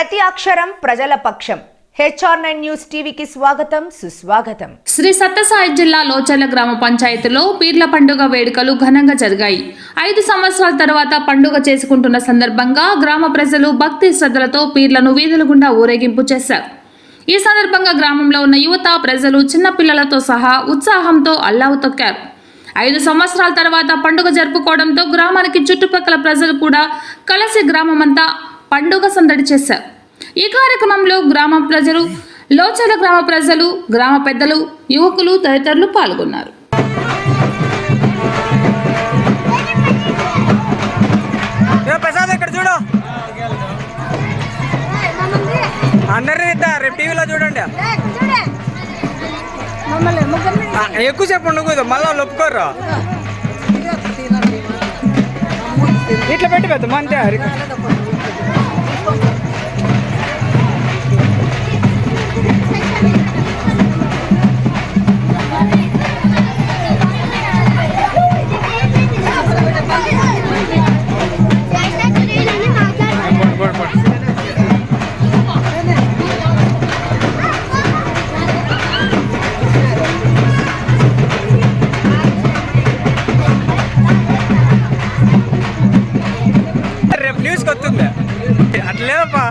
ప్రతి అక్షరం ప్రజల పక్షం. HR9 న్యూస్ టీవీకి స్వాగతం సుస్వాగతం. శ్రీ సత్యసాయి జిల్లా లోచర్ల గ్రామ పంచాయతీలో పీర్ల పండుగ వేడుకలు ఘనంగా జరిగాయి. 5 సంవత్సరాల తర్వాత పండుగ చేసుకుంటున్న సందర్భంగా గ్రామ ప్రజలు భక్తి శ్రద్ధలతో పీర్లను వీధుల గుండా ఊరేగింపు చేశారు. ఈ సందర్భంగా గ్రామంలో ఉన్న యువత, ప్రజలు, చిన్న పిల్లలతో సహా ఉత్సాహంతో అల్లావు తొక్కారు. 5 సంవత్సరాల తర్వాత పండుగ జరుపుకోవడంతో గ్రామానికి చుట్టుపక్కల ప్రజలు కూడా కలిసి గ్రామమంతా పండుగ సందడి చేశారు. ఈ కార్యక్రమంలో గ్రామ ప్రజలు, లోచర్ల గ్రామ ప్రజలు, గ్రామ పెద్దలు, యువకులు తదితరులు పాల్గొన్నారు. టీవీలో చూడండి, ఎక్కువసేపు ఉండకూడదు, మళ్ళా ఒప్పుకోర్రా. ఇట్లా పెట్టి పెద్ద అంతే. రేపు న్యూస్కి వస్తుంది అట్లేదప్పా.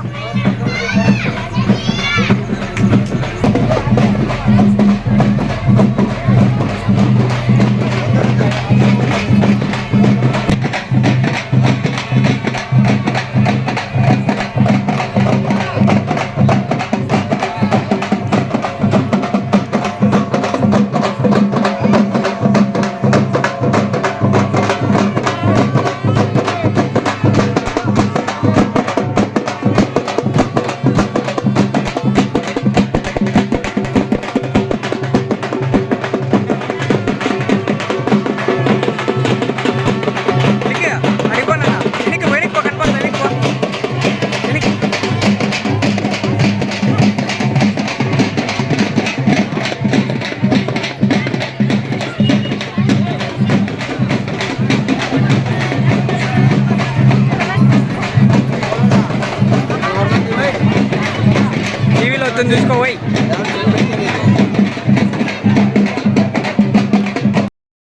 చూసుకో.